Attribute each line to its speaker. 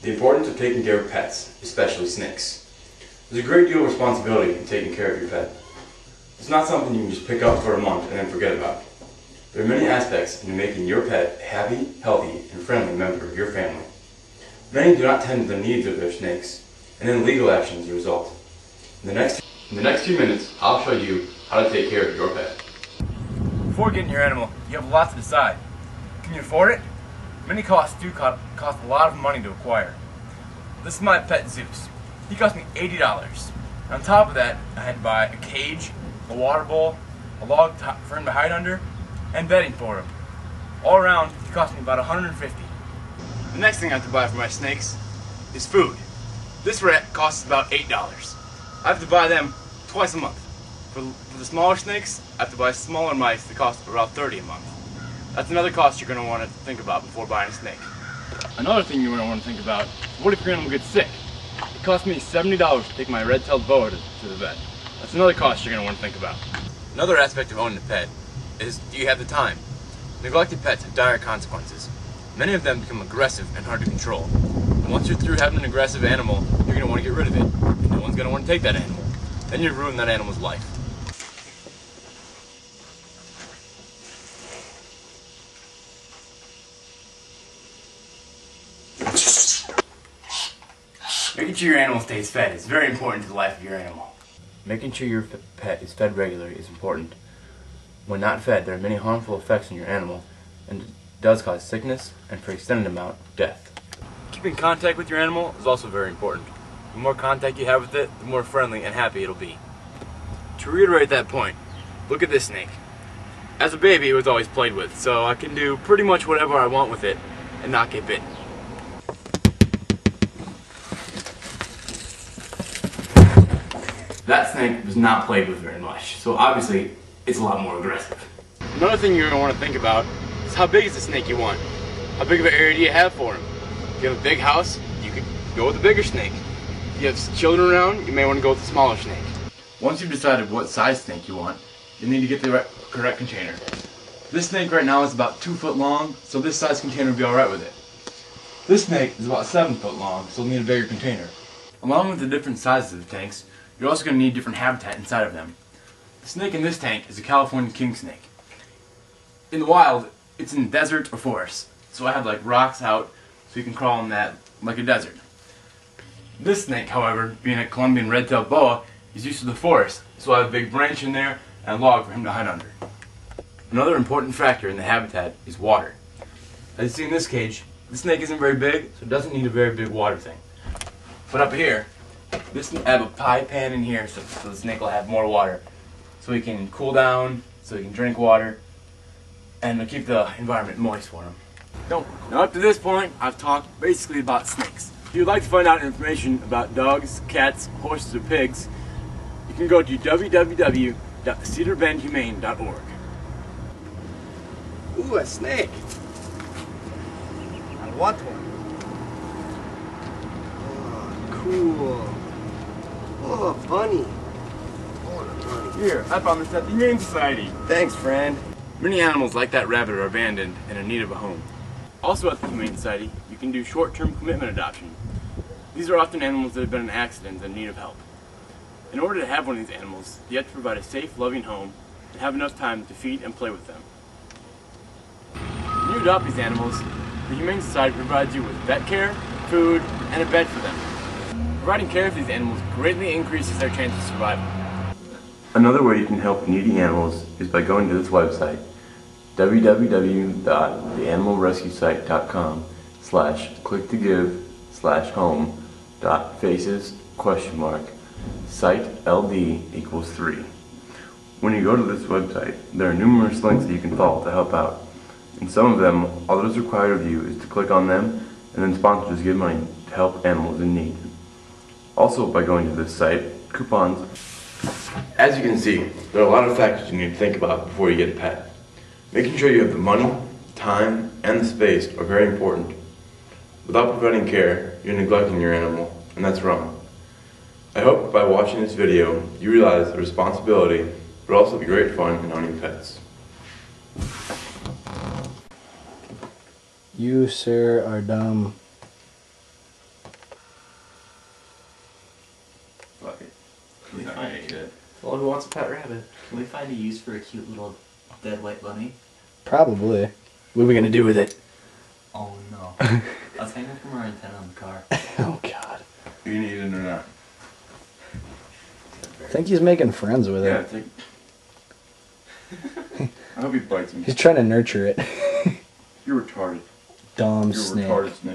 Speaker 1: The importance of taking care of pets, especially snakes. There's a great deal of responsibility in taking care of your pet. It's not something you can just pick up for a month and then forget about. There are many aspects in making your pet a happy, healthy, and friendly member of your family. Many do not tend to the needs of their snakes, and then legal action is a result. In the next few minutes, I'll show you how to take care of your pet. Before getting your animal, you have a lot to decide. Can you afford it? Many costs do cost a lot of money to acquire. This is my pet Zeus. He cost me $80. On top of that, I had to buy a cage, a water bowl, a log for him to hide under, and bedding for him. All around, it cost me about $150. The next thing I have to buy for my snakes is food. This rat costs about $8. I have to buy them twice a month. For the smaller snakes, I have to buy smaller mice that cost about $30 a month. That's another cost you're going to want to think about before buying a snake. Another thing you're going to want to think about is what if your animal gets sick? It cost me $70 to take my red-tailed boa to the vet. That's another cost you're going to want to think about. Another aspect of owning a pet is, do you have the time? Neglected pets have dire consequences. Many of them become aggressive and hard to control. And once you're through having an aggressive animal, you're going to want to get rid of it. And no one's going to want to take that animal. Then you've ruined that animal's life. Making sure your animal stays fed is very important to the life of your animal. Making sure your pet is fed regularly is important. When not fed, there are many harmful effects on your animal, and it does cause sickness, and for an extended amount, death. Keeping contact with your animal is also very important. The more contact you have with it, the more friendly and happy it'll be. To reiterate that point, look at this snake. As a baby, it was always played with, so I can do pretty much whatever I want with it and not get bitten. That snake was not played with very much, so obviously it's a lot more aggressive. Another thing you're going to want to think about is how big is the snake you want? How big of an area do you have for him? If you have a big house, you could go with a bigger snake. If you have children around, you may want to go with a smaller snake. Once you've decided what size snake you want, you need to get the correct container. This snake right now is about 2 foot long, so this size container will be alright with it. This snake is about 7 foot long, so we'll need a bigger container. Along with the different sizes of the tanks, you're also going to need different habitat inside of them. The snake in this tank is a California king snake. In the wild, it's in desert or forest, so I have like rocks out so you can crawl in that like a desert. This snake, however, being a Colombian red-tailed boa, is used to the forest, so I have a big branch in there and a log for him to hide under. Another important factor in the habitat is water. As you see in this cage, the snake isn't very big, so it doesn't need a very big water thing. But up here, I have a pie pan in here so the snake will have more water. So he can cool down, so he can drink water, and it'll keep the environment moist for him. Now up to this point, I've talked basically about snakes. If you'd like to find out information about dogs, cats, horses, or pigs, you can go to www.cedarbendhumane.org.
Speaker 2: Ooh, a snake. I want one. Oh, cool. Oh, a bunny. Oh, a bunny.
Speaker 1: Here, I found this at the Humane Society.
Speaker 2: Thanks, friend.
Speaker 1: Many animals like that rabbit are abandoned and in need of a home. Also at the Humane Society, you can do short-term commitment adoption. These are often animals that have been in accidents and need of help. In order to have one of these animals, you have to provide a safe, loving home and have enough time to feed and play with them. When you adopt these animals, the Humane Society provides you with vet care, food, and a bed for them. Providing care for these animals greatly increases their chance of survival. Another way you can help needy animals is by going to this website, www.theanimalrescuesite.com/click-to-give/home.faces?site LD=3. When you go to this website, there are numerous links that you can follow to help out. And some of them, all that is required of you is to click on them, and then sponsors give money to help animals in need. Also, by going to this site, coupons. As you can see, there are a lot of factors you need to think about before you get a pet. Making sure you have the money, time, and the space are very important. Without providing care, you're neglecting your animal, and that's wrong. I hope by watching this video, you realize the responsibility, but also the great fun in owning pets.
Speaker 3: You, sir, are dumb. who wants a pet rabbit?
Speaker 4: Can we find a use for a cute little dead white bunny?
Speaker 5: Probably. What are we gonna do with it?
Speaker 4: Oh no. Let's hang it from our antenna on the car.
Speaker 5: Oh God.
Speaker 3: You gonna eat it or not?
Speaker 5: I think he's making friends with
Speaker 3: Yeah,
Speaker 5: it.
Speaker 3: take. I hope he bites me.
Speaker 5: He's trying to nurture it.
Speaker 3: You're retarded.
Speaker 5: Dumb
Speaker 3: You're a
Speaker 5: snake.
Speaker 3: retarded snake.